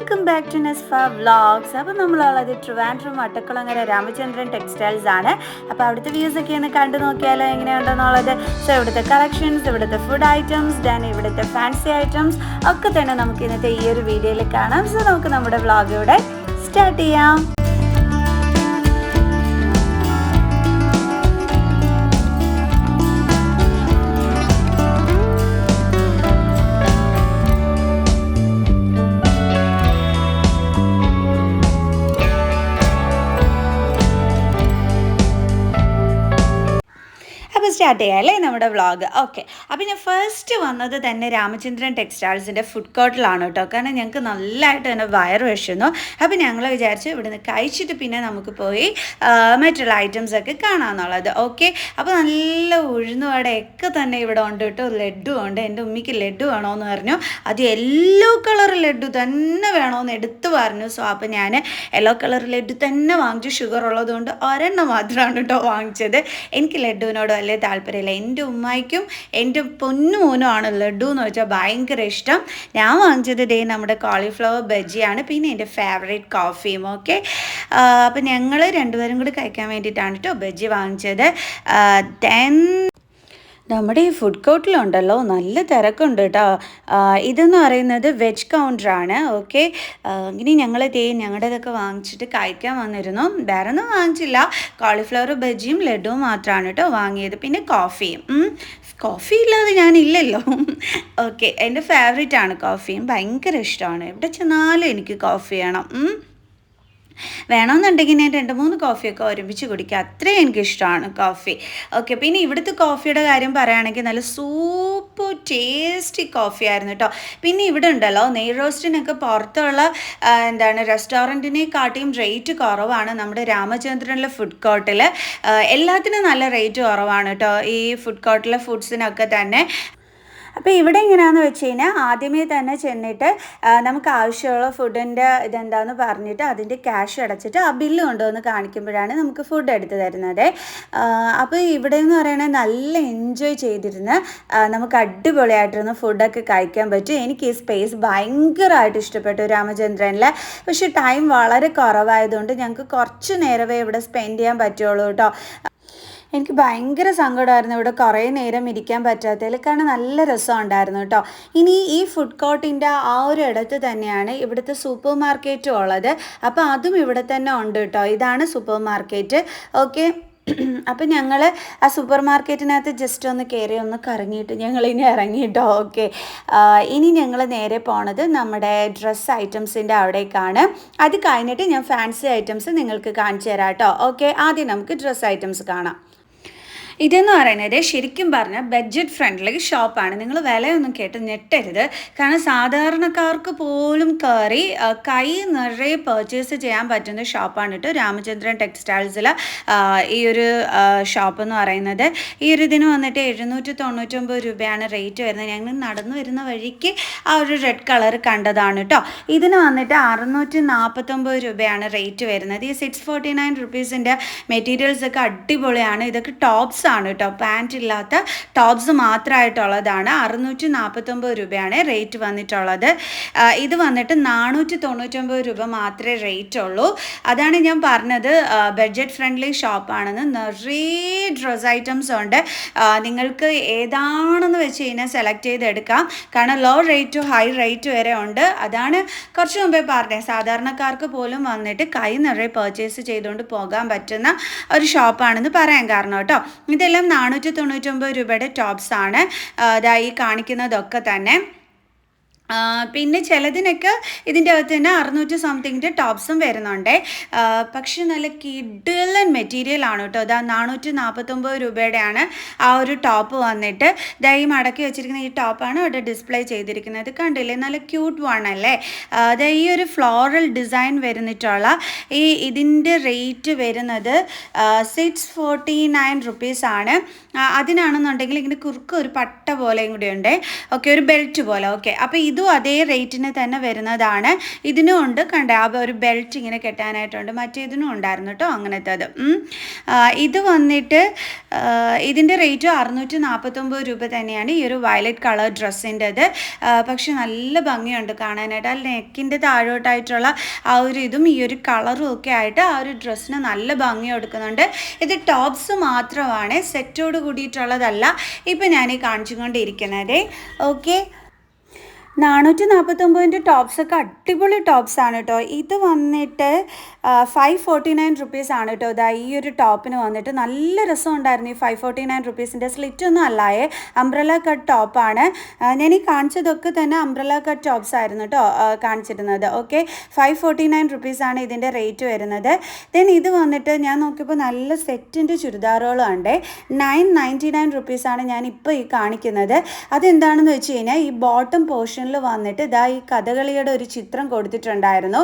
Welcome back to നെസ്ഫ vlogs. അപ്പോൾ നമ്മളുള്ളത് ട്രിവാൻഡ്രം വട്ടക്കുളങ്ങര രാമചന്ദ്രൻ ടെക്സ്റ്റൈൽസ് ആണ്. അപ്പോൾ അവിടുത്തെ വ്യൂസ് ഒക്കെ ഒന്ന് കണ്ടു നോക്കിയാലോ എങ്ങനെയുണ്ടെന്നുള്ളത്. സോ ഇവിടുത്തെ കളക്ഷൻസ്, ഇവിടുത്തെ ഫുഡ് ഐറ്റംസ്, ദെൻ ഇവിടുത്തെ ഫാൻസി ഐറ്റംസ് ഒക്കെ തന്നെ നമുക്ക് ഇന്നത്തെ ഈ ഒരു വീഡിയോയിൽ കാണാം. സോ നമുക്ക് നമ്മുടെ വ്ളോഗ് ഇവിടെ സ്റ്റാർട്ട് ചെയ്യാം. സ്റ്റാർട്ട് ചെയ്യാം അല്ലേ നമ്മുടെ വ്ളോഗ്. ഓക്കെ, അപ്പോൾ ഞാൻ ഫസ്റ്റ് വന്നത് തന്നെ രാമചന്ദ്രൻ ടെക്സ്റ്റൈൽസിൻ്റെ ഫുഡ് കോർട്ടിലാണ് കേട്ടോ. കാരണം ഞങ്ങൾക്ക് നല്ലതായിട്ട് തന്നെ വയറ് വിശന്നു. അപ്പോൾ ഞങ്ങൾ വിചാരിച്ചു ഇവിടുന്ന് കഴിച്ചിട്ട് പിന്നെ നമുക്ക് പോയി മറ്റുള്ള ഐറ്റംസൊക്കെ കാണാമെന്നുള്ളത്. ഓക്കെ, അപ്പോൾ നല്ല ഉഴുന്നുവടയൊക്കെ തന്നെ ഇവിടെ ഉണ്ട് കേട്ടോ. ലഡ്ഡു ഉണ്ട്. എൻ്റെ ഉമ്മിക്ക് ലഡ്ഡു വേണമെന്ന് പറഞ്ഞു. അത് യെല്ലോ കളർ ലഡ്ഡു തന്നെ വേണമെന്ന് എടുത്തു പറഞ്ഞു. സോ അപ്പോൾ ഞാൻ യെല്ലോ കളർ ലഡ്ഡു തന്നെ വാങ്ങിച്ചു. ഷുഗർ ഉള്ളതുകൊണ്ട് ഒരെണ്ണം മാത്രമാണ് കേട്ടോ വാങ്ങിച്ചത്. എനിക്ക് ലഡ്ഡുവിനോട് വലിയ താല്പര്യമില്ല. എൻ്റെ ഉമ്മായിക്കും എൻ്റെ പൊന്നുമോനുമാണ് ലഡ്ഡു എന്ന് വെച്ചാൽ ഭയങ്കര ഇഷ്ടം. ഞാൻ വാങ്ങിച്ചത് ദേ നമ്മുടെ കോളിഫ്ലവർ ബജിയാണ്, പിന്നെ എൻ്റെ ഫേവറേറ്റ് കോഫിയും. ഓക്കെ, അപ്പം ഞങ്ങൾ രണ്ടുപേരും കൂടി കഴിക്കാൻ വേണ്ടിയിട്ടാണ് കേട്ടോ ബജി വാങ്ങിച്ചത്. ദെൻ നമ്മുടെ ഈ ഫുഡ് കോർട്ടിലുണ്ടല്ലോ നല്ല തിരക്കുണ്ട് കേട്ടോ. ഇതെന്ന് പറയുന്നത് വെജ് കൗണ്ടറാണ്. ഓക്കെ, ഇനി ഞങ്ങൾ ഞങ്ങളുടേതൊക്കെ വാങ്ങിച്ചിട്ട് കഴിക്കാൻ വന്നിരുന്നു. വേറെ ഒന്നും വാങ്ങിച്ചില്ല. കോളിഫ്ലവർ ബജിയും ലഡുവും മാത്രമാണ് കേട്ടോ വാങ്ങിയത്. പിന്നെ കോഫിയും. കോഫി ഇല്ലാതെ ഞാനില്ലല്ലോ. ഓക്കെ, എൻ്റെ ഫേവറേറ്റാണ് കോഫിയും. ഭയങ്കര ഇഷ്ടമാണ്. എവിടെ ചെന്നാലും എനിക്ക് കോഫി വേണം. വേണമെന്നുണ്ടെങ്കിൽ ഞാൻ 2-3 കോഫിയൊക്കെ ഒരുമിച്ച് കുടിക്കുക. അത്രയും എനിക്കിഷ്ടമാണ് കോഫി. ഓക്കെ, പിന്നെ ഇവിടുത്തെ കോഫിയുടെ കാര്യം പറയുകയാണെങ്കിൽ നല്ല സൂപ്പർ ടേസ്റ്റി കോഫി ആയിരുന്നു കേട്ടോ. പിന്നെ ഇവിടെ ഉണ്ടല്ലോ നെയ് റോസ്റ്റിനൊക്കെ പുറത്തുള്ള റെസ്റ്റോറൻറ്റിനെക്കാട്ടിയും റേറ്റ് കുറവാണ് നമ്മുടെ രാമചന്ദ്രനിലെ ഫുഡ് കോർട്ടിൽ. എല്ലാത്തിനും നല്ല റേറ്റ് കുറവാണ് കേട്ടോ ഈ ഫുഡ് കോർട്ടിലെ ഫുഡ്സിനൊക്കെ തന്നെ. അപ്പോൾ ഇവിടെ എങ്ങനെയാണെന്ന് വെച്ച് കഴിഞ്ഞാൽ ആദ്യമേ തന്നെ ചെന്നിട്ട് നമുക്ക് ആവശ്യമുള്ള ഫുഡിൻ്റെ ഇതെന്താണെന്ന് പറഞ്ഞിട്ട് അതിൻ്റെ ക്യാഷ് അടച്ചിട്ട് ആ ബില്ല് കൊണ്ടുവന്ന് കാണിക്കുമ്പോഴാണ് നമുക്ക് ഫുഡ് എടുത്ത് തരുന്നത്. അപ്പോൾ ഇവിടെ എന്ന് പറയുന്നത് നല്ല എൻജോയ് ചെയ്തിരുന്ന് നമുക്ക് അടിപൊളിയായിട്ടിരുന്ന് ഫുഡൊക്കെ കഴിക്കാൻ പറ്റും. എനിക്ക് ഈ സ്പേസ് ഭയങ്കരമായിട്ട് ഇഷ്ടപ്പെട്ടു രാമചന്ദ്രനിൽ. പക്ഷേ ടൈം വളരെ കുറവായതുകൊണ്ട് ഞങ്ങൾക്ക് കുറച്ച് നേരമേ ഇവിടെ സ്പെൻഡ് ചെയ്യാൻ പറ്റുള്ളൂ കേട്ടോ. എനിക്ക് ഭയങ്കര സങ്കടമായിരുന്നു ഇവിടെ കുറേ നേരം ഇരിക്കാൻ പറ്റാത്തതിൽ. കാരണം നല്ല രസമുണ്ടായിരുന്നു കേട്ടോ. ഇനി ഈ ഫുഡ് കോർട്ടിൻ്റെ ആ ഒരു ഇടത്ത് തന്നെയാണ് ഇവിടുത്തെ സൂപ്പർ മാർക്കറ്റും ഉള്ളത്. അപ്പോൾ അതും ഇവിടെ തന്നെ ഉണ്ട് കേട്ടോ. ഇതാണ് സൂപ്പർ മാർക്കറ്റ്. ഓക്കെ, അപ്പം ഞങ്ങൾ ആ സൂപ്പർ മാർക്കറ്റിനകത്ത് ജസ്റ്റ് ഒന്ന് കയറി ഒന്ന് കറങ്ങിയിട്ട് ഞങ്ങളിനി ഇറങ്ങി കേട്ടോ. ഓക്കെ, ഇനി ഞങ്ങൾ നേരെ പോണത് നമ്മുടെ ഡ്രസ്സ് ഐറ്റംസിൻ്റെ അവിടേക്കാണ്. അത് കഴിഞ്ഞിട്ട് ഞാൻ ഫാൻസി ഐറ്റംസ് നിങ്ങൾക്ക് കാണിച്ചു തരാം കേട്ടോ. ഓക്കെ, ആദ്യം നമുക്ക് ഡ്രസ്സ് ഐറ്റംസ് കാണാം. ഇതെന്ന് പറയുന്നത് ശരിക്കും പറഞ്ഞാൽ ബഡ്ജറ്റ് ഫ്രണ്ട്ലി ഷോപ്പാണ്. നിങ്ങൾ വിലയൊന്നും കേട്ട് ഞെട്ടരുത്. കാരണം സാധാരണക്കാർക്ക് പോലും കയറി കൈ നിറയെ പർച്ചേസ് ചെയ്യാൻ പറ്റുന്ന ഷോപ്പാണ് കേട്ടോ രാമചന്ദ്രൻ ടെക്സ്റ്റൈൽസിൽ ഈ ഒരു ഷോപ്പ് എന്ന് പറയുന്നത്. ഈ ഒരു ഇതിന് വന്നിട്ട് 799 രൂപയാണ് റേറ്റ് വരുന്നത്. ഞങ്ങൾ നടന്നു വരുന്ന വഴിക്ക് ആ ഒരു റെഡ് കളർ കണ്ടതാണ് കേട്ടോ. ഇതിന് വന്നിട്ട് 649 രൂപയാണ് റേറ്റ് വരുന്നത്. ഈ 649 റുപ്പീസിൻ്റെ മെറ്റീരിയൽസൊക്കെ അടിപൊളിയാണ്. ഇതൊക്കെ ടോപ്സ് ആണ് കേട്ടോ. പാൻറ് ഇല്ലാത്ത ടോപ്സ് മാത്രമായിട്ടുള്ളതാണ്. 649 രൂപയാണ് റേറ്റ് വന്നിട്ടുള്ളത്. ഇത് വന്നിട്ട് 499 രൂപ മാത്രമേ റേറ്റ് ഉള്ളൂ. അതാണ് ഞാൻ പറഞ്ഞത് ബഡ്ജറ്റ് ഫ്രണ്ട്ലി ഷോപ്പാണെന്ന്. നിറയെ ഡ്രസ് ഐറ്റംസ് ഉണ്ട്. നിങ്ങൾക്ക് ഏതാണെന്ന് വെച്ച് കഴിഞ്ഞാൽ സെലക്ട് ചെയ്തെടുക്കാം. കാരണം low rate to high rate വരെ ഉണ്ട്. അതാണ് കുറച്ച് മുമ്പേ പറഞ്ഞത് സാധാരണക്കാർക്ക് പോലും വന്നിട്ട് കൈ നിറയെ പർച്ചേസ് ചെയ്തുകൊണ്ട് പോകാൻ പറ്റുന്ന ഒരു ഷോപ്പാണെന്ന് പറയാൻ കാരണം കേട്ടോ. ഇതെല്ലാം 499 രൂപയുടെ ടോപ്സാണ്. ഈ കാണിക്കുന്നതൊക്കെ തന്നെ. പിന്നെ ചിലതിനൊക്കെ ഇതിൻ്റെ അകത്ത് തന്നെ 600 സംതിങ്ങിൻ്റെ ടോപ്സും വരുന്നുണ്ട്. പക്ഷെ നല്ല കിഡിലൻ മെറ്റീരിയൽ ആണ് കേട്ടോ. ഇതാ 449 രൂപയുടെയാണ് ആ ഒരു ടോപ്പ് വന്നിട്ട്. ഈ മടക്കി വെച്ചിരിക്കുന്ന ഈ ടോപ്പാണ് ഇവിടെ ഡിസ്പ്ലേ ചെയ്തിരിക്കുന്നത്. കണ്ടില്ലേ, നല്ല ക്യൂട്ട് വണ്ണല്ലേ. ഈ ഒരു ഫ്ലോറൽ ഡിസൈൻ വരുന്നിട്ടുള്ള ഇതിൻ്റെ റേറ്റ് വരുന്നത് 649 റുപ്പീസാണ്. അതിനാണെന്നുണ്ടെങ്കിൽ ഇങ്ങനെ കുറുക്ക് ഒരു പട്ട പോലെയും കൂടി ഉണ്ട്. ഓക്കെ, ഒരു ബെൽറ്റ് പോലെ. ഓക്കെ, അപ്പോൾ ഇത് ഇതും അതേ റേറ്റിന് തന്നെ വരുന്നതാണ്. ഇതിനും ഉണ്ട് കണ്ടേ ആ ഒരു ബെൽറ്റ് ഇങ്ങനെ കെട്ടാനായിട്ടുണ്ട്, മറ്റേതിനും ഉണ്ടായിരുന്നു കേട്ടോ അങ്ങനത്തേത്. ഇത് വന്നിട്ട് ഇതിൻ്റെ റേറ്റ് 649 രൂപ തന്നെയാണ് ഈ ഒരു വയലറ്റ് കളർ ഡ്രസ്സിൻ്റെത്. പക്ഷെ നല്ല ഭംഗിയുണ്ട് കാണാനായിട്ട്. ആ നെക്കിൻ്റെ താഴോട്ടായിട്ടുള്ള ആ ഒരു ഇതും ഈ ഒരു കളറും ഒക്കെ ആയിട്ട് ആ ഒരു ഡ്രസ്സിന് നല്ല ഭംഗി കൊടുക്കുന്നുണ്ട്. ഇത് ടോപ്സ് മാത്രമാണ്, സെറ്റോട് കൂടിയിട്ടുള്ളതല്ല ഇപ്പം ഞാൻ കാണിച്ചുകൊണ്ടിരിക്കുന്നത്. ഓക്കെ, 449 ടോപ്സൊക്കെ അടിപൊളി ടോപ്സാണ് കേട്ടോ. ഇത് വന്നിട്ട് 549 റുപ്പീസാണ് കേട്ടോ. ഇതാ ഈ ഒരു ടോപ്പിന് വന്നിട്ട് നല്ല രസമുണ്ടായിരുന്നു. ഈ 549 റുപ്പീസിൻ്റെ സ്ലിറ്റൊന്നും അല്ലായേ, അംബ്രല കട്ട് ടോപ്പാണ്. ഞാൻ ഈ കാണിച്ചതൊക്കെ തന്നെ അംബ്രല കട്ട് ടോപ്സ് ആയിരുന്നു കേട്ടോ കാണിച്ചിരുന്നത്. ഓക്കെ, 549 റുപ്പീസാണ് ഇതിൻ്റെ റേറ്റ് വരുന്നത്. ദെൻ ഇത് വന്നിട്ട് ഞാൻ നോക്കിയപ്പോൾ നല്ല സെറ്റിൻ്റെ ചുരിദാറുകളും ഉണ്ട്. 999 റുപ്പീസാണ് ഞാൻ ഇപ്പോൾ ഈ കാണിക്കുന്നത്. അതെന്താണെന്ന് വെച്ച് കഴിഞ്ഞാൽ ഈ ബോട്ടം പോർഷൻ വന്നിട്ട് ഇതാ ഈ കഥകളിയുടെ ഒരു ചിത്രം കൊടുത്തിട്ടുണ്ടായിരുന്നു.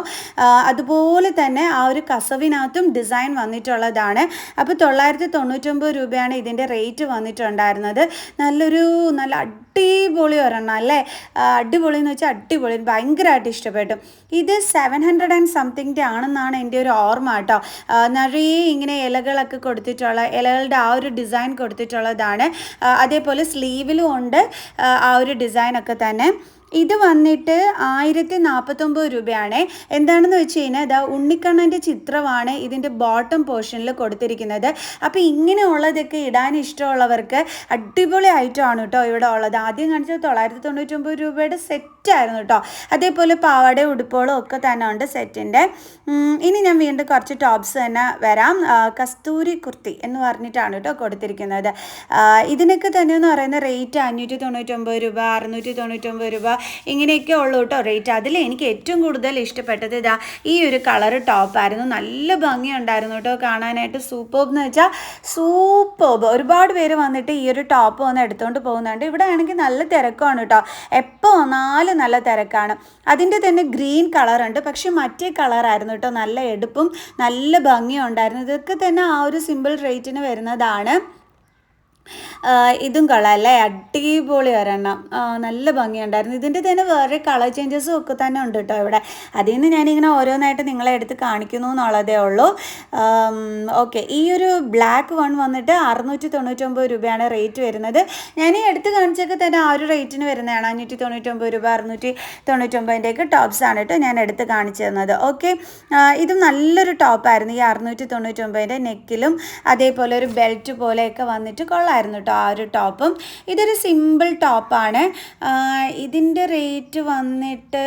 അതുപോലെ തന്നെ ആ ഒരു കസവിനകത്തും ഡിസൈൻ വന്നിട്ടുള്ളതാണ്. അപ്പോൾ 999 രൂപയാണ് ഇതിൻ്റെ റേറ്റ് വന്നിട്ടുണ്ടായിരുന്നത്. നല്ല അടിപൊളി ഒരെണ്ണം അല്ലേ, അടിപൊളി എന്ന് വെച്ചാൽ അടിപൊളി, ഭയങ്കരമായിട്ട് ഇഷ്ടപ്പെട്ടു. ഇത് 700 and സംതിങ് ആണെന്നാണ് എൻ്റെ ഒരു ഓർമ്മ കേട്ടോ. നിറയെ ഇങ്ങനെ ഇലകളൊക്കെ കൊടുത്തിട്ടുള്ള, ഇലകളുടെ ആ ഒരു ഡിസൈൻ കൊടുത്തിട്ടുള്ളതാണ്. അതേപോലെ സ്ലീവിലും ഉണ്ട് ആ ഒരു ഡിസൈനൊക്കെ തന്നെ. ഇത് വന്നിട്ട് 1049 രൂപയാണ്. എന്താണെന്ന് വെച്ച് കഴിഞ്ഞാൽ ഇതാ ഉണ്ണിക്കണ്ണൻ്റെ ചിത്രമാണ് ഇതിൻ്റെ ബോട്ടം പോർഷനിൽ കൊടുത്തിരിക്കുന്നത്. അപ്പോൾ ഇങ്ങനെയുള്ളതൊക്കെ ഇടാൻ ഇഷ്ടമുള്ളവർക്ക് അടിപൊളി ഐറ്റമാണ് കേട്ടോ ഇവിടെ ഉള്ളത്. ആദ്യം കാണിച്ചത് 999 രൂപയുടെ സെറ്റായിരുന്നു കേട്ടോ. അതേപോലെ പാവാട ഉടുപ്പുകളും ഒക്കെ തന്നെ ഉണ്ട് സെറ്റിൻ്റെ. ഇനി ഞാൻ വീണ്ടും കുറച്ച് ടോപ്സ് തന്നെ വരാം. കസ്തൂരി കുർത്തി എന്ന് പറഞ്ഞിട്ടാണ് കേട്ടോ കൊടുത്തിരിക്കുന്നത്. ഇതിനൊക്കെ തന്നെ എന്ന് പറയുന്ന റേറ്റ് 599 രൂപ, 699 രൂപ ഇങ്ങനെയൊക്കെ ഉള്ളൂ കേട്ടോ റേറ്റ്. അതിൽ എനിക്ക് ഏറ്റവും കൂടുതൽ ഇഷ്ടപ്പെട്ടത് ഇതാ ഈ ഒരു കളർ ടോപ്പായിരുന്നു. നല്ല ഭംഗിയുണ്ടായിരുന്നു കേട്ടോ കാണാനായിട്ട്. സൂപ്പർബ് എന്ന് വെച്ചാൽ സൂപ്പർബ്. ഒരുപാട് പേര് വന്നിട്ട് ഈ ഒരു ടോപ്പ് വന്ന് എടുത്തുകൊണ്ട് പോകുന്നുണ്ട്. ഇവിടെ ആണെങ്കിൽ നല്ല തിരക്കാണ് കേട്ടോ, എപ്പോൾ വന്നാലും നല്ല തിരക്കാണ്. അതിൻ്റെ തന്നെ ഗ്രീൻ കളറുണ്ട്, പക്ഷെ മറ്റേ കളറായിരുന്നു കേട്ടോ നല്ല എടുപ്പും നല്ല ഭംഗിയും ഉണ്ടായിരുന്നു. ഇതൊക്കെ തന്നെ ആ ഒരു സിമ്പിൾ റേറ്റിന് വരുന്നതാണ്. ഇതും കൊള്ളാം അല്ലേ, അടിപൊളി ഒരെണ്ണം, നല്ല ഭംഗിയുണ്ടായിരുന്നു. ഇതിൻ്റെ തന്നെ വേറെ കളർ ചേഞ്ചസും ഒക്കെ തന്നെ ഉണ്ട് കേട്ടോ ഇവിടെ. അതിൽ നിന്ന് ഞാനിങ്ങനെ ഓരോന്നായിട്ട് നിങ്ങളെ എടുത്ത് കാണിക്കുന്നു എന്നുള്ളതേ ഉള്ളൂ. ഓക്കെ, ഈ ഒരു ബ്ലാക്ക് വൺ വന്നിട്ട് 699 രൂപയാണ് റേറ്റ് വരുന്നത്. ഞാൻ ഈ എടുത്ത് കാണിച്ചൊക്കെ തന്നെ ആ ഒരു റേറ്റിന് വരുന്നതാണ്. 599 രൂപ, 699 ടോപ്സാണ് കേട്ടോ ഞാൻ എടുത്ത് കാണിച്ചു തന്നത്. ഓക്കെ, ഇതും നല്ലൊരു ടോപ്പായിരുന്നു. ഈ 699 നെക്കിലും അതേപോലെ ഒരു ബെൽറ്റ് പോലെയൊക്കെ വന്നിട്ട് കൊള്ളായിരുന്നു കേട്ടോ ആ ഒരു ടോപ്പും. ഇതൊരു സിമ്പിൾ ടോപ്പാണ്. ഇതിൻ്റെ റേറ്റ് വന്നിട്ട്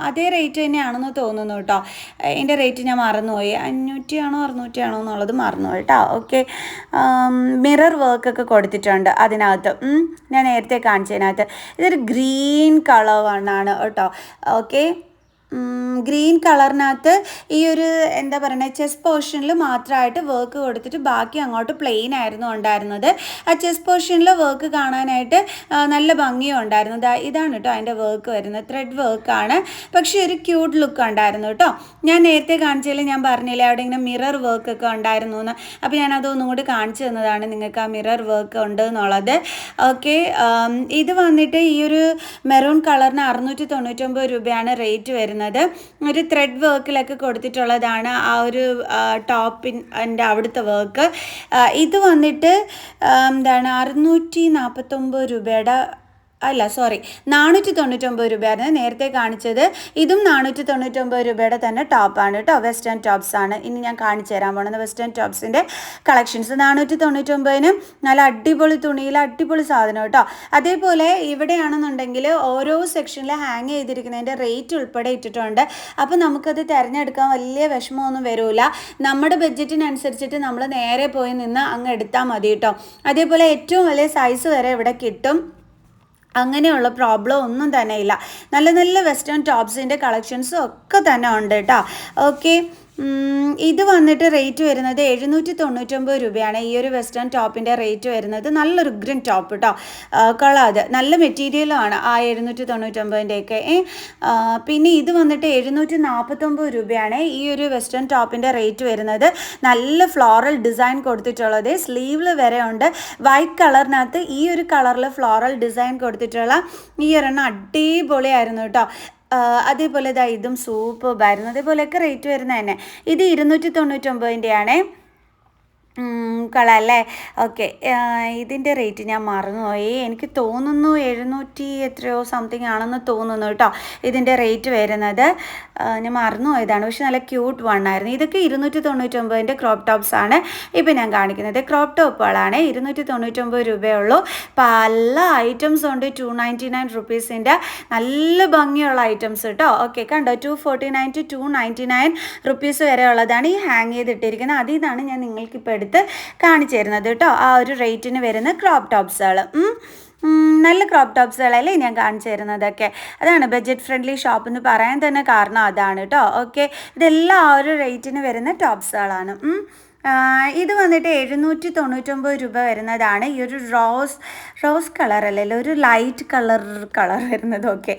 അതേ റേറ്റ് തന്നെയാണെന്ന് തോന്നുന്നു കേട്ടോ. ഇതിൻ്റെ റേറ്റ് ഞാൻ മറന്നുപോയി, 500 ആണോ 600 ആണോ എന്നുള്ളത് മറന്നുപോയി കേട്ടോ. ഓക്കെ, മിറർ വർക്കൊക്കെ കൊടുത്തിട്ടുണ്ട് അതിനകത്ത്, ഞാൻ നേരത്തെ കാണിച്ചതിനകത്ത്. ഇതൊരു ഗ്രീൻ കളർ വണ്ണാണ് കേട്ടോ. ഓക്കെ, ഗ്രീൻ കളറിനകത്ത് ഈ ഒരു എന്താ പറയുക ചെസ്റ്റ് പോർഷനിൽ മാത്രമായിട്ട് വർക്ക് കൊടുത്തിട്ട് ബാക്കി അങ്ങോട്ട് പ്ലെയിൻ ആയിരുന്നു ഉണ്ടായിരുന്നത്. ആ ചെസ്റ്റ് പോർഷനിൽ വർക്ക് കാണാനായിട്ട് നല്ല ഭംഗിയും ഉണ്ടായിരുന്നു. ഇതാണ് കേട്ടോ അതിൻ്റെ വർക്ക് വരുന്നത്, ത്രെഡ് വർക്കാണ്. പക്ഷേ ഒരു ക്യൂട്ട് ലുക്ക് ഉണ്ടായിരുന്നു കേട്ടോ. ഞാൻ നേരത്തെ കാണിച്ചതിൽ ഞാൻ പറഞ്ഞില്ലേ അവിടെ ഇങ്ങനെ മിറർ വർക്കൊക്കെ ഉണ്ടായിരുന്നു എന്ന്. അപ്പോൾ ഞാനതൊന്നും കൂടി കാണിച്ചു തന്നതാണ് നിങ്ങൾക്ക് ആ മിറർ വർക്ക് ഉണ്ട് എന്നുള്ളത്. ഓക്കെ, ഇത് വന്നിട്ട് ഈ ഒരു മെറൂൺ കളറിന് 699 രൂപയാണ് റേറ്റ് വരുന്നത്. ഒരു ത്രെഡ് വർക്കിലൊക്കെ കൊടുത്തിട്ടുള്ളതാണ് ആ ഒരു ടോപ്പിൻ്റെ അവിടുത്തെ വർക്ക്. ഇത് വന്നിട്ട് എന്താണ് 649 രൂപയുടെ അല്ല സോറി 499 രൂപയായിരുന്നു നേരത്തെ കാണിച്ചത്. ഇതും 499 രൂപയുടെ തന്നെ ടോപ്പാണ് കേട്ടോ, വെസ്റ്റേൺ ടോപ്സാണ്. ഇനി ഞാൻ കാണിച്ചു തരാൻ പോകുന്നത് വെസ്റ്റേൺ ടോപ്സിൻ്റെ കളക്ഷൻസ്. 499 നല്ല അടിപൊളി തുണിയിൽ അടിപൊളി സാധനം കേട്ടോ. അതേപോലെ ഇവിടെയാണെന്നുണ്ടെങ്കിൽ ഓരോ സെക്ഷനിൽ ഹാങ് ചെയ്തിരിക്കുന്നതിൻ്റെ റേറ്റ് ഉൾപ്പെടെ ഇട്ടിട്ടുണ്ട്. അപ്പോൾ നമുക്കത് തിരഞ്ഞെടുക്കാൻ വലിയ വിഷമമൊന്നും വരില്ല. നമ്മുടെ ബഡ്ജറ്റിനനുസരിച്ചിട്ട് നമ്മൾ നേരെ പോയി നിന്ന് അങ്ങ് എടുത്താൽ മതി കേട്ടോ. അതേപോലെ ഏറ്റവും വലിയ സൈസ് വരെ ഇവിടെ കിട്ടും. അങ്ങനെയുള്ള പ്രോബ്ലം ഒന്നും തന്നെ ഇല്ല. നല്ല നല്ല വെസ്റ്റേൺ ടോപ്സിൻ്റെ കളക്ഷൻസും ഒക്കെ തന്നെ ഉണ്ട് കേട്ടോ. ഓക്കെ, ഇത് വന്നിട്ട് റേറ്റ് വരുന്നത് 799 രൂപയാണ്. ഈ ഒരു വെസ്റ്റേൺ ടോപ്പിൻ്റെ റേറ്റ് വരുന്നത്. നല്ലൊരു ഗ്രീൻ ടോപ്പ് കേട്ടോ, കൊള്ളാതെ നല്ല മെറ്റീരിയലാണ് ആ 799-ഒക്കെ. പിന്നെ ഇത് വന്നിട്ട് 749 രൂപയാണ് ഈ ഒരു വെസ്റ്റേൺ ടോപ്പിൻ്റെ റേറ്റ് വരുന്നത്. നല്ല ഫ്ലോറൽ ഡിസൈൻ കൊടുത്തിട്ടുള്ളത്, സ്ലീവിൽ വരെ ഉണ്ട്. വൈറ്റ് കളറിനകത്ത് ഈ ഒരു കളറിൽ ഫ്ലോറൽ ഡിസൈൻ കൊടുത്തിട്ടുള്ള ഈ ഒരെണ്ണം അടിപൊളിയായിരുന്നു കേട്ടോ. അതേപോലെ ഇതും സൂപ്പറായിരുന്നു. അതേപോലെയൊക്കെ റേറ്റ് വരുന്നത് തന്നെ. ഇത് 299-ൻ്റെ കളല്ലേ. ഓക്കെ, ഇതിൻ്റെ റേറ്റ് ഞാൻ മറന്നുപോയി. എനിക്ക് തോന്നുന്നു 700 എത്രയോ സംതിങ് ആണെന്ന് തോന്നുന്നു കേട്ടോ ഇതിൻ്റെ റേറ്റ് വരുന്നത്. ഞാൻ മറന്നുപോയതാണ്, പക്ഷെ നല്ല ക്യൂട്ട് വണ്ണായിരുന്നു. ഇതൊക്കെ 299-ൻ്റെ ക്രോപ്പ് ടോപ്സ് ആണ് ഇപ്പം ഞാൻ കാണിക്കുന്നത്. ക്രോപ്പ് ടോപ്പുകളാണ്. 299 രൂപയുള്ളൂ. പല ഐറ്റംസ് ഉണ്ട്. 299 റുപ്പീസിൻ്റെ നല്ല ഭംഗിയുള്ള ഐറ്റംസ് കേട്ടോ. ഓക്കെ, കണ്ടോ, 249 to 299 റുപ്പീസ് വരെ ഉള്ളതാണ് ഈ ഹാങ് ചെയ്തിട്ടിരിക്കുന്നത്. അതിൽ നിന്നാണ് ഞാൻ നിങ്ങൾക്കിപ്പോൾ എടുത്ത് കാണിച്ചു തരുന്നത് കേട്ടോ. ആ ഒരു റേറ്റിന് വരുന്ന ക്രോപ്പ് ടോപ്സുകൾ, നല്ല ക്രോപ്പ് ടോപ്സുകളല്ലേ ഞാൻ കാണിച്ചു തരുന്നതൊക്കെ. അതാണ് ബഡ്ജറ്റ് ഫ്രണ്ട്ലി ഷോപ്പ് എന്ന് പറയാൻ തന്നെ കാരണം അതാണ് കേട്ടോ. ഓക്കെ, ഇതെല്ലാം ആ ഒരു റേറ്റിന് വരുന്ന ടോപ്സുകളാണ്. ഇത് വന്നിട്ട് 799 രൂപ വരുന്നതാണ്. ഈ ഒരു റോസ് കളർ അല്ലല്ലോ, ഒരു ലൈറ്റ് കളർ വരുന്നത്. ഓക്കെ,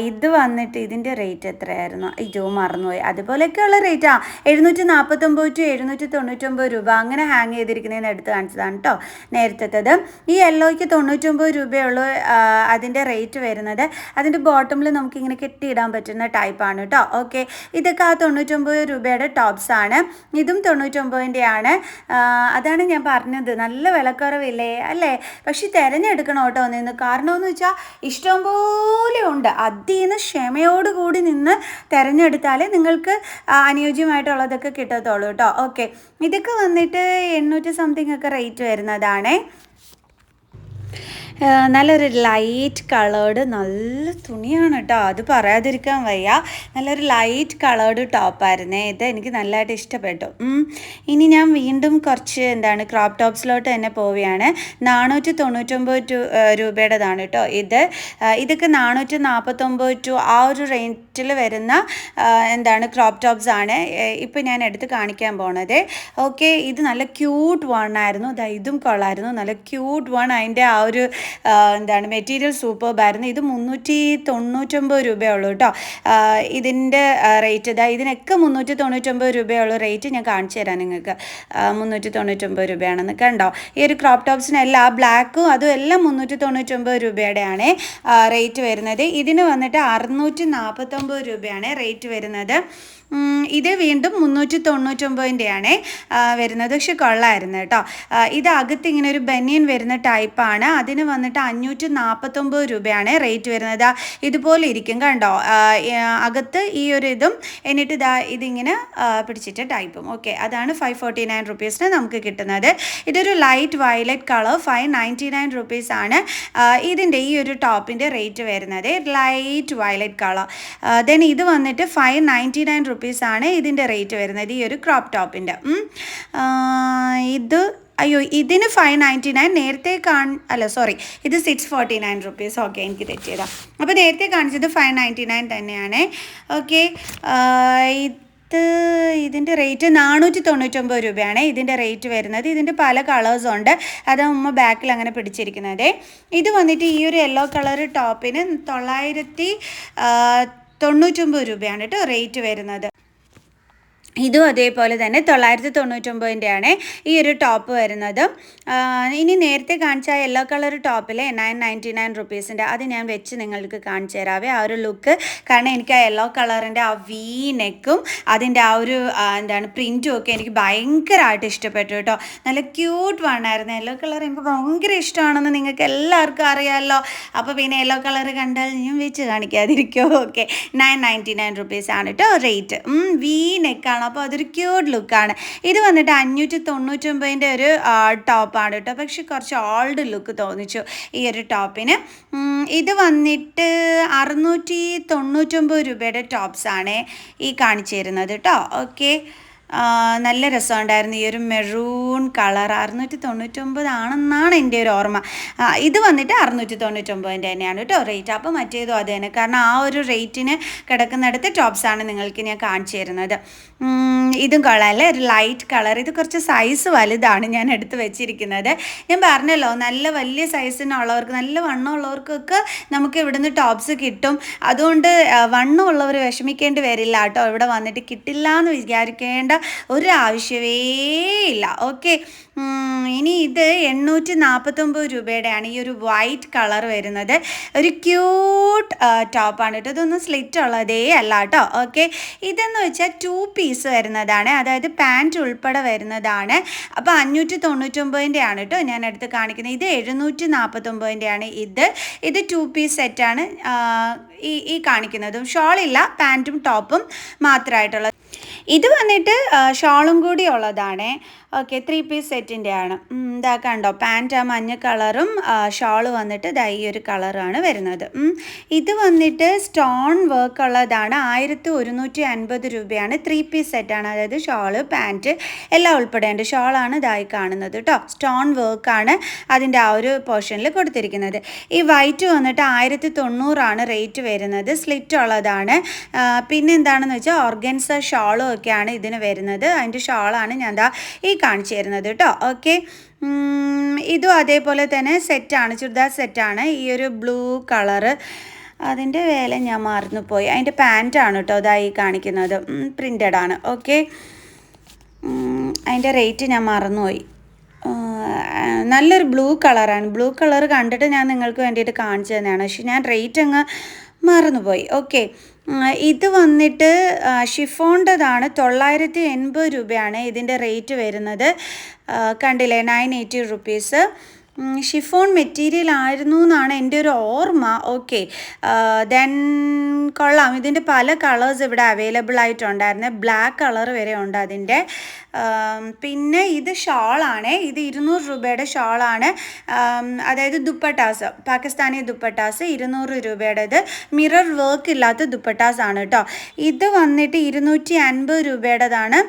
ഇത് വന്നിട്ട് ഇതിൻ്റെ റേറ്റ് എത്രയായിരുന്നു? അയ്യോ മറന്നുപോയി. അതുപോലെയൊക്കെയുള്ള റേറ്റ് 749 to 799 രൂപ അങ്ങനെ ഹാങ് ചെയ്തിരിക്കുന്നതിന് എടുത്ത് കാണിച്ചതാണ് കേട്ടോ നേരത്തേത്. ഈ യെല്ലോയ്ക്ക് 99 രൂപയുള്ളൂ അതിൻ്റെ റേറ്റ് വരുന്നത്. അതിൻ്റെ ബോട്ടമിൽ നമുക്കിങ്ങനെ കെട്ടിയിടാൻ പറ്റുന്ന ടൈപ്പാണ് കേട്ടോ. ഓക്കെ, ഇതൊക്കെ ആ 99 രൂപയുടെ ടോപ്സാണ്. ഇതും 99 ആണ്. അതാണ് ഞാൻ പറഞ്ഞത്, നല്ല വിലക്കുറവില്ലേ അല്ലേ. പക്ഷെ തിരഞ്ഞെടുക്കണം കേട്ടോ നിന്ന്. കാരണമെന്ന് വെച്ചാൽ ഇഷ്ടംപോലെ ഉണ്ട്. അതിൽ നിന്ന് ക്ഷമയോടുകൂടി നിന്ന് തിരഞ്ഞെടുത്താലേ നിങ്ങൾക്ക് അനുയോജ്യമായിട്ടുള്ളതൊക്കെ കിട്ടത്തുള്ളൂ കേട്ടോ. ഓക്കെ, ഇതൊക്കെ വന്നിട്ട് 800 സംതിങ് ഒക്കെ റേറ്റ് വരുന്നതാണ്. നല്ലൊരു ലൈറ്റ് കളേർഡ് നല്ല തുണിയാണ് കേട്ടോ, അത് പറയാതിരിക്കാൻ വയ്യ. നല്ലൊരു ലൈറ്റ് കളേർഡ് ടോപ്പായിരുന്നേ ഇത്. എനിക്ക് നല്ലതായിട്ട് ഇഷ്ടപ്പെട്ടു. ഇനി ഞാൻ വീണ്ടും കുറച്ച് ക്രോപ്പ് ടോപ്സിലോട്ട് തന്നെ പോവുകയാണ്. 499 രൂപയുടേതാണ് കേട്ടോ ഇതൊക്കെ 449 ടു ആ ഒരു റേഞ്ചിൽ വരുന്ന ക്രോപ്പ് ടോപ്സ് ആണ് ഇപ്പം ഞാൻ എടുത്ത് കാണിക്കാൻ പോണത്. ഓക്കെ, ഇത് നല്ല ക്യൂട്ട് വണ്ണായിരുന്നു. ഇതും കൊള്ളായിരുന്നു, നല്ല ക്യൂട്ട് വൺ. അതിൻ്റെ ആ ഒരു മെറ്റീരിയൽ സൂപ്പർബായിരുന്നു. ഇത് 399 രൂപയുള്ളൂ കേട്ടോ ഇതിൻ്റെ റേറ്റ്. ഇതിനൊക്കെ 399 രൂപയുള്ളൂ റേറ്റ്. ഞാൻ കാണിച്ചു തരാം നിങ്ങൾക്ക്. 399 രൂപയാണെന്ന് കണ്ടോ. ഈ ഒരു ക്രോപ്പ് ടോപ്സിനെല്ലാം ആ ബ്ലാക്കും അതും എല്ലാം 399 രൂപയുടെയാണ് റേറ്റ് വരുന്നത്. ഇതിന് വന്നിട്ട് 649 രൂപയാണ് റേറ്റ് വരുന്നത്. ഇത് വീണ്ടും 399-ൻ്റെയാണ് വരുന്നത്. പക്ഷെ കൊള്ളായിരുന്നു കേട്ടോ. ഇത് അകത്ത് ഇങ്ങനെ ഒരു ബനിയൻ വരുന്ന ടൈപ്പാണ്. അതിന് വന്നിട്ട് 549 രൂപയാണ് റേറ്റ് വരുന്നത്. ഇതുപോലെ ഇരിക്കും കണ്ടോ, അകത്ത് ഈ ഒരു ഇതും എന്നിട്ട് ഇതിങ്ങനെ പിടിച്ചിട്ട് ടൈപ്പും. ഓക്കെ, അതാണ് 549 റുപ്പീസിന് നമുക്ക് കിട്ടുന്നത്. ഇതൊരു ലൈറ്റ് വയലറ്റ് കളർ 599 റുപ്പീസാണ് ഇതിൻ്റെ ഈ ഒരു ടോപ്പിൻ്റെ റേറ്റ് വരുന്നത്. Light violet colour. ദെൻ ഇത് വന്നിട്ട് 599 റുപ്പീസാണ് ഇതിൻ്റെ റേറ്റ് വരുന്നത് ഈ ഒരു ക്രോപ്പ് ടോപ്പിൻ്റെ. ഇതിന് 599 നേരത്തെ ഇത് 649 റുപ്പീസ്. ഓക്കെ, എനിക്ക് തെറ്റിയതാണ്. അപ്പോൾ നേരത്തെ കാണിച്ചത് 599 തന്നെയാണ്. ഓക്കെ, ഇതിൻ്റെ റേറ്റ് 499 രൂപയാണ് ഇതിൻ്റെ റേറ്റ് വരുന്നത്. ഇതിൻ്റെ പല കളേഴ്സുണ്ട്, അത് ബാക്കിൽ അങ്ങനെ പിടിച്ചിരിക്കുന്നത്. ഇത് വന്നിട്ട് ഈ ഒരു യെല്ലോ കളർ ടോപ്പിന് 999 രൂപയാണ് കേട്ടോ റേറ്റ് വരുന്നത്. ഇതും അതേപോലെ തന്നെ 999-ൻ്റെയാണ് ഈ ഒരു ടോപ്പ് വരുന്നത്. ഇനി നേരത്തെ കാണിച്ച യെല്ലോ കളർ ടോപ്പിൽ 999 റുപ്പീസിൻ്റെ അത് ഞാൻ വെച്ച് നിങ്ങൾക്ക് കാണിച്ചു തരാവേ ആ ഒരു ലുക്ക്. കാരണം എനിക്ക് ആ യെല്ലോ കളറിൻ്റെ ആ വി നെക്കും അതിൻ്റെ ആ ഒരു പ്രിൻറ്റും ഒക്കെ എനിക്ക് ഭയങ്കരമായിട്ട് ഇഷ്ടപ്പെട്ടു കേട്ടോ. നല്ല ക്യൂട്ട് വണ്ണായിരുന്നു. യെല്ലോ കളർ എനിക്ക് ഭയങ്കര ഇഷ്ടമാണെന്ന് നിങ്ങൾക്ക് എല്ലാവർക്കും അറിയാമല്ലോ. അപ്പോൾ പിന്നെ യെല്ലോ കളർ കണ്ടാൽ ഞാൻ വെച്ച് കാണിക്കാതിരിക്കുമോ. ഓക്കെ, 999 റുപ്പീസാണ് കേട്ടോ റേറ്റ്. വി നെക്കാണ്, അപ്പോൾ അതൊരു ക്യൂട്ട് ലുക്കാണ്. ഇത് വന്നിട്ട് 599-ൻ്റെ ഒരു ടോപ്പാണ് കേട്ടോ. പക്ഷെ കുറച്ച് ഓൾഡ് ലുക്ക് തോന്നിച്ചു ഈ ഒരു ടോപ്പിന്. ഇത് വന്നിട്ട് 699 രൂപയുടെ ടോപ്സാണ് ഈ കാണിച്ചു തരുന്നത് കേട്ടോ. ഓക്കെ, നല്ല രസമുണ്ടായിരുന്നു. ഈ ഒരു മെറൂൺ കളർ 699 ആണെന്നാണ് എൻ്റെ ഒരു ഓർമ്മ. ഇത് വന്നിട്ട് 699 തന്നെയാണ് കേട്ടോ റേറ്റ്. അപ്പോൾ മറ്റേതും അത് തന്നെ, കാരണം ആ ഒരു റേറ്റിന് കിടക്കുന്നിടത്ത് ടോപ്സാണ് നിങ്ങൾക്ക് ഞാൻ കാണിച്ചു തരുന്നത്. ഇതും കൊള്ളാമല്ലേ, ഒരു ലൈറ്റ് കളർ. ഇത് കുറച്ച് സൈസ് വലുതാണ് ഞാൻ എടുത്ത് വെച്ചിരിക്കുന്നത്. ഞാൻ പറഞ്ഞല്ലോ, നല്ല വലിയ സൈസിനുള്ളവർക്ക്, നല്ല വണ്ണമുള്ളവർക്കൊക്കെ നമുക്ക് ഇവിടുന്ന് ടോപ്സ് കിട്ടും. അതുകൊണ്ട് വണ്ണമുള്ളവർ വിഷമിക്കേണ്ടി വരില്ല കേട്ടോ. ഇവിടെ വന്നിട്ട് കിട്ടില്ല എന്ന് വിചാരിക്കേണ്ട ഒരു ആവശ്യമേ ഇല്ല. ഓക്കെ, ഇനി ഇത് 849 രൂപയുടെയാണ് ഈ ഒരു വൈറ്റ് കളർ വരുന്നത്. ഒരു ക്യൂട്ട് ടോപ്പാണ് കേട്ടോ. ഇതൊന്നും സ്ലിറ്റ് ഉള്ളതേ അല്ല കേട്ടോ. ഓക്കെ, ഇതെന്ന് വെച്ചാൽ 2 പീസ് വരുന്നതാണ്, അതായത് പാൻറ്റ് ഉൾപ്പെടെ വരുന്നതാണ്. അപ്പോൾ 599 ആണ് കേട്ടോ ഞാൻ എടുത്ത് കാണിക്കുന്നത്. ഇത് 749 ആണ്. ഇത് 2 പീസ് സെറ്റാണ് ഈ കാണിക്കുന്നതും. ഷോളില്ല, പാൻറ്റും ടോപ്പും മാത്രമായിട്ടുള്ളത്. ഇത് വന്നിട്ട് ഷോളും കൂടി ഉള്ളതാണ്. ഓക്കെ, 3 പീസ് സെറ്റിൻ്റെ ആണ്. ഇതാ കണ്ടോ, പാൻറ്റ് ആ മഞ്ഞ കളറും ഷോള് വന്നിട്ട് ഇതാ ഈ ഒരു കളറാണ് വരുന്നത്. ഇത് വന്നിട്ട് സ്റ്റോൺ വർക്ക് ഉള്ളതാണ്. 1150 രൂപയാണ്. 3 പീസ് സെറ്റാണ്, അതായത് ഷോള് പാൻറ്റ് എല്ലാം ഉൾപ്പെടെയുണ്ട്. ഷോളാണ് ഇതായി കാണുന്നത് കേട്ടോ. സ്റ്റോൺ വർക്കാണ് അതിൻ്റെ ആ ഒരു പോർഷനിൽ കൊടുത്തിരിക്കുന്നത്. ഈ വൈറ്റ് വന്നിട്ട് 1090 റേറ്റ് വരുന്നത്. സ്ലിറ്റ് ഉള്ളതാണ്. പിന്നെ എന്താണെന്ന് വെച്ചാൽ ഓർഗൻസ ഷോളും ഒക്കെയാണ് ഇതിന് വരുന്നത്. അതിൻ്റെ ഷോളാണ് ഞാൻ ദാ ഈ കാണിച്ചു തരുന്നത് കേട്ടോ. ഓക്കെ, ഇതും അതേപോലെ തന്നെ സെറ്റാണ്, ചുരിദാർ സെറ്റാണ്. ഈ ഒരു ബ്ലൂ കളറ്, അതിൻ്റെ വില ഞാൻ മറന്നുപോയി. അതിൻ്റെ പാൻറ്റാണ് കേട്ടോ ഇതായി കാണിക്കുന്നത്, പ്രിൻ്റഡ് ആണ്. ഓക്കെ, അതിൻ്റെ റേറ്റ് ഞാൻ മറന്നുപോയി. നല്ലൊരു ബ്ലൂ കളറാണ്. ബ്ലൂ കളർ കണ്ടിട്ട് ഞാൻ നിങ്ങൾക്ക് വേണ്ടിയിട്ട് കാണിച്ചു തന്നെയാണ്, പക്ഷെ ഞാൻ റേറ്റ് അങ്ങ് മറന്നുപോയി. ഓക്കെ, ഇത് വന്നിട്ട് ഷിഫോണിൻ്റെതാണ്. 980 രൂപയാണ് ഇതിൻ്റെ റേറ്റ് വരുന്നത്. കണ്ടില്ലേ, 980 റുപ്പീസ്. ഷിഫോൺ മെറ്റീരിയൽ ആയിരുന്നു എന്നാണ് എൻ്റെ ഒരു ഓർമ്മ. ഓക്കെ, ദെൻ കൊള്ളാം. ഇതിൻ്റെ പല കളേഴ്സ് ഇവിടെ അവൈലബിൾ ആയിട്ടുണ്ടായിരുന്നു. ബ്ലാക്ക് കളർ വരെ ഉണ്ട് അതിൻ്റെ. പിന്നെ ഇത് ഷോളാണ്. ഇത് 200 രൂപയുടെ ഷോളാണ്. അതായത് ദുപ്പട്ടാസ്, പാകിസ്ഥാനി ദുപ്പട്ടാസ് 200 രൂപയുടേത്. മിറർ വർക്ക് ഇല്ലാത്ത ദുപ്പട്ടാസ് ആണ് കേട്ടോ. ഇത് വന്നിട്ട് 250 രൂപയുടേതാണ്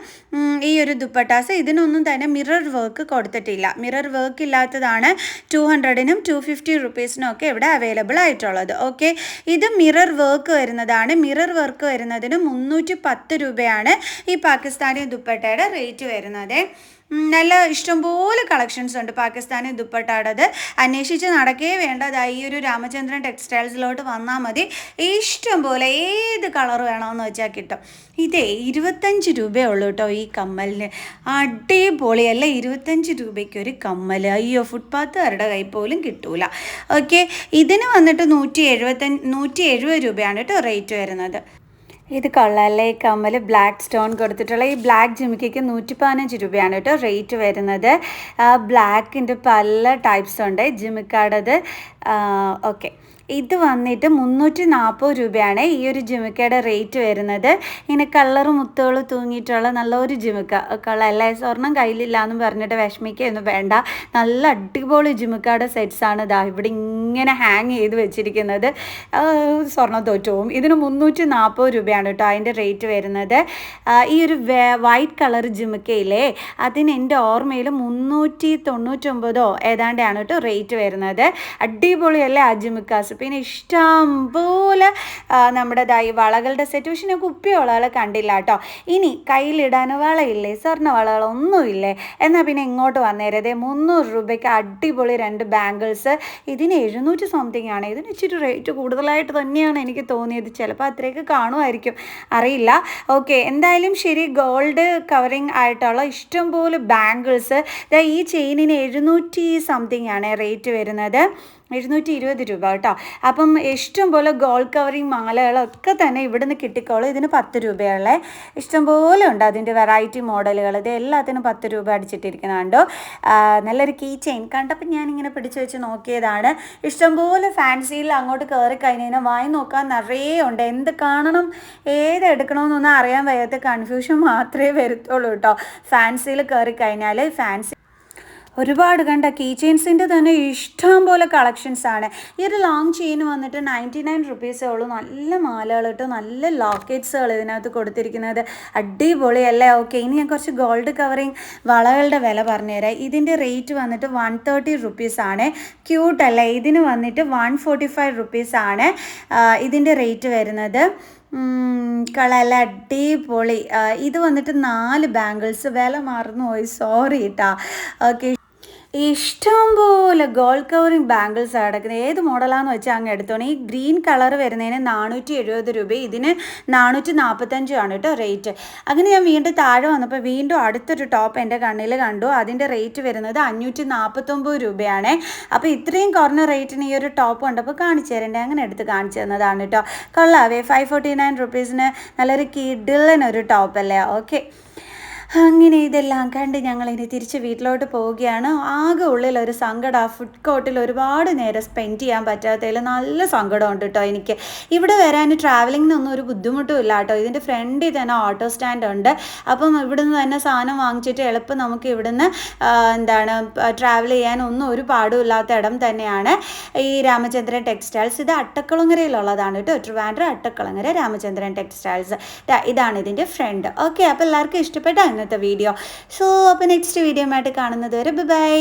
ഈ ഒരു ദുപ്പട്ടാസ്. ഇതിനൊന്നും തന്നെ മിറർ വർക്ക് കൊടുത്തിട്ടില്ല. മിറർ വർക്ക് ഇല്ലാത്തതാണ് 200-നും 250 റുപ്പീസിനും ഒക്കെ ഇവിടെ അവൈലബിൾ ആയിട്ടുള്ളത്. ഓക്കെ, ഇത് മിറർ വർക്ക് വരുന്നതാണ്. മിറർ വർക്ക് വരുന്നതിന് 310 രൂപയാണ് ഈ പാകിസ്ഥാനി ദുപ്പട്ടയുടെ റേറ്റ് വരുന്നത്. നല്ല ഇഷ്ടംപോലെ കളക്ഷൻസ് ഉണ്ട് പാകിസ്ഥാനി ദുപ്പട്ടയുടേത്. അന്വേഷിച്ച് നടക്കേ വേണ്ടതായി ഈ ഒരു രാമചന്ദ്രൻ ടെക്സ്റ്റൈൽസിലോട്ട് വന്നാൽ മതി. ഇഷ്ടംപോലെ ഏത് കളർ വേണമെന്ന് വെച്ചാൽ കിട്ടും. ഇതേ 25 രൂപയേ ഉള്ളൂ കേട്ടോ ഈ കമ്മലിന്. അടിപൊളിയല്ല, 25 രൂപയ്ക്ക് ഒരു കമ്മൽ. അയ്യോ, ഫുട്പാത്തുകാരുടെ കൈ പോലും കിട്ടൂല. ഓക്കെ, ഇതിന് വന്നിട്ട് 170 രൂപയാണ് കേട്ടോ റേറ്റ് വരുന്നത്. ഇത് കൊള്ളാമല്ലേ, കമ്മൽ ബ്ലാക്ക് സ്റ്റോൺ കൊടുത്തിട്ടുള്ള ഈ ബ്ലാക്ക് ജിമിക്കയ്ക്ക് 115 രൂപയാണ് കേട്ടോ റേറ്റ് വരുന്നത്. ബ്ലാക്കിൻ്റെ പല ടൈപ്സ് ഉണ്ട് ജിമിക്കാടത്. ഓക്കെ, ഇത് വന്നിട്ട് 340 രൂപയാണ് ഈ ഒരു ജിമിക്കയുടെ റേറ്റ് വരുന്നത്. ഇങ്ങനെ കളറ് മുത്തുകൾ തൂങ്ങിയിട്ടുള്ള നല്ലൊരു ജിമിക്ക. കൊള്ളാമല്ലേ, സ്വർണ്ണം കയ്യിലില്ല എന്ന് പറഞ്ഞിട്ട് വിഷമിക്കുകയൊന്നും വേണ്ട. നല്ല അടിപൊളി ജിമിക്കയുടെ സെറ്റ്സാണ് ഇതാ ഇവിടെ ഇങ്ങനെ ഹാങ് ചെയ്ത് വെച്ചിരിക്കുന്നത്. സ്വർണ്ണം തോറ്റവും. ഇതിന് 340 രൂപയാണ് കേട്ടോ അതിൻ്റെ റേറ്റ് വരുന്നത്. ഈ ഒരു വൈറ്റ് കളർ ജിമിക്കയില്ലേ, അതിന് എൻ്റെ ഓർമ്മയിൽ 399 ഏതാണ്ടാണ് കേട്ടോ റേറ്റ് വരുന്നത്. അടിപൊളിയല്ലേ ആ ജിമിക്കാസ്. പിന്നെ ഇഷ്ടം പോലെ നമ്മുടെ ഈ വളകളുടെ സെറ്റ്. പക്ഷെ ഞാൻ കുപ്പിവളകൾ കണ്ടില്ല കേട്ടോ. ഇനി കയ്യിലിടാൻ വളയില്ലേ, സ്വർണ്ണ വളകളൊന്നുമില്ലേ, എന്നാൽ പിന്നെ ഇങ്ങോട്ട് വന്നേരതേ 300 രൂപയ്ക്ക് അടിപൊളി 2 ബാംഗിൾസ്. ഇതിന് 700 സംതിങ് ആണ്. ഇതിന് ഇച്ചിരി റേറ്റ് കൂടുതലായിട്ട് തന്നെയാണ് എനിക്ക് തോന്നിയത്. ചിലപ്പോൾ അത്രയൊക്കെ കാണുമായിരിക്കും, അറിയില്ല. ഓക്കെ, എന്തായാലും ശരി, ഗോൾഡ് കവറിങ് ആയിട്ടുള്ള ഇഷ്ടംപോലെ ബാംഗിൾസ്. ഈ ചെയിനിന് 700 സംതിങ് ആണ് റേറ്റ് വരുന്നത്. 720 രൂപ കേട്ടോ. അപ്പം ഇഷ്ടംപോലെ ഗോൾഡ് കവറിങ് മാലകളൊക്കെ തന്നെ ഇവിടുന്ന് കിട്ടിക്കോളും. ഇതിന് 10 രൂപയുള്ള ഇഷ്ടംപോലെ ഉണ്ട് അതിൻ്റെ വെറൈറ്റി മോഡലുകൾ. ഇത് എല്ലാത്തിനും 10 രൂപ അടിച്ചിട്ടിരിക്കുന്നുണ്ടോ. നല്ലൊരു കീ ചെയിൻ കണ്ടപ്പോൾ ഞാനിങ്ങനെ പിടിച്ചു വെച്ച് നോക്കിയതാണ്. ഇഷ്ടംപോലെ ഫാൻസിയിൽ അങ്ങോട്ട് കയറി കഴിഞ്ഞാൽ വായി നോക്കാൻ നിറയെ ഉണ്ട്. എന്ത് കാണണം ഏതെടുക്കണമെന്നൊന്നും അറിയാൻ വയ്യാത്ത കൺഫ്യൂഷൻ മാത്രമേ വരത്തുള്ളൂ കേട്ടോ ഫാൻസിയിൽ കയറി കഴിഞ്ഞാൽ. ഒരുപാട് കണ്ട കീ ചെയിൻസിൻ്റെ തന്നെ ഇഷ്ടം പോലെ കളക്ഷൻസ് ആണ്. ഈ ഒരു ലോങ് ചെയിൻ വന്നിട്ട് 99 റുപ്പീസേ ഉള്ളൂ. നല്ല മാലകൾ കേട്ടോ, നല്ല ലോക്കറ്റ്സുകൾ ഇതിനകത്ത് കൊടുത്തിരിക്കുന്നത്. അടിപൊളിയല്ലേ? ഓക്കെ, ഇനി ഞാൻ കുറച്ച് ഗോൾഡ് കവറിങ് വളകളുടെ വില പറഞ്ഞുതരാം. ഇതിൻ്റെ റേറ്റ് വന്നിട്ട് 130 റുപ്പീസാണ്. ക്യൂട്ടല്ലേ? ഇതിന് വന്നിട്ട് 145 റുപ്പീസാണ് ഇതിൻ്റെ റേറ്റ് വരുന്നത്. കളല്ല അടിപൊളി. ഇത് വന്നിട്ട് 4 ബാംഗിൾസ്. വില മറന്നു പോയി, സോറി കേട്ടാ. ഓക്കെ, ഇഷ്ടംപോലെ ഗോൾഡ് കവറിങ് ബാംഗിൾസ് കിടക്കുന്നത്. ഏത് മോഡലാണെന്ന് വെച്ചാൽ അങ്ങ് എടുത്തോണം. ഈ ഗ്രീൻ കളർ വരുന്നതിന് 470 രൂപ, ഇതിന് 445 ആണ് കേട്ടോ റേറ്റ്. അങ്ങനെ ഞാൻ വീണ്ടും താഴെ വന്നപ്പോൾ വീണ്ടും അടുത്തൊരു ടോപ്പ് എൻ്റെ കണ്ണിൽ കണ്ടു. അതിൻ്റെ റേറ്റ് വരുന്നത് 549 രൂപയാണ്. അപ്പോൾ ഇത്രയും കുറഞ്ഞ റേറ്റിന് ഈ ഒരു ടോപ്പ് കണ്ടപ്പോൾ കാണിച്ചു തരണ്ടേ, അങ്ങനെ എടുത്ത് കാണിച്ചു തന്നതാണ് കേട്ടോ. കൊള്ളാവേ, 549 റുപ്പീസിന് നല്ലൊരു കിഡിലനൊരു ടോപ്പല്ലേ? ഓക്കെ, അങ്ങനെ ഇതെല്ലാം കണ്ട് ഞങ്ങളിനി തിരിച്ച് വീട്ടിലോട്ട് പോവുകയാണ്. ആകെ ഉള്ളിലൊരു സങ്കടം, ആ ഫുഡ് കോർട്ടിൽ ഒരുപാട് നേരം സ്പെൻഡ് ചെയ്യാൻ പറ്റാത്തതിൽ നല്ല സങ്കടമുണ്ട് കേട്ടോ എനിക്ക്. ഇവിടെ വരാൻ ട്രാവലിങ്ങിനൊന്നും ഒരു ബുദ്ധിമുട്ടും ഇല്ല കേട്ടോ. ഇതിൻ്റെ ഫ്രണ്ടിൽ തന്നെ ഓട്ടോ സ്റ്റാൻഡ് ഉണ്ട്. അപ്പം ഇവിടുന്ന് തന്നെ സാധനം വാങ്ങിച്ചിട്ട് എളുപ്പം നമുക്ക് ഇവിടുന്ന് ട്രാവൽ ചെയ്യാനൊന്നും ഒരു പാടും ഇല്ലാത്ത ഇടം തന്നെയാണ് ഈ രാമചന്ദ്രൻ ടെക്സ്റ്റൈൽസ്. ഇത് അട്ടക്കുളങ്ങരയിലുള്ളതാണ് കേട്ടോ, ട്രിവാൻഡ്രം അട്ടക്കുളങ്ങര രാമചന്ദ്രൻ ടെക്സ്റ്റൈൽസ്. ഇതാണ് ഇതിൻ്റെ ഫ്രണ്ട്. ഓക്കെ, അപ്പോൾ എല്ലാവർക്കും ഇഷ്ടപ്പെട്ട ഇന്നത്തെ വീഡിയോ. സോ അപ്പോൾ നെക്സ്റ്റ് വീഡിയോ ആയിട്ട് കാണുന്നത് വരെ ബൈ.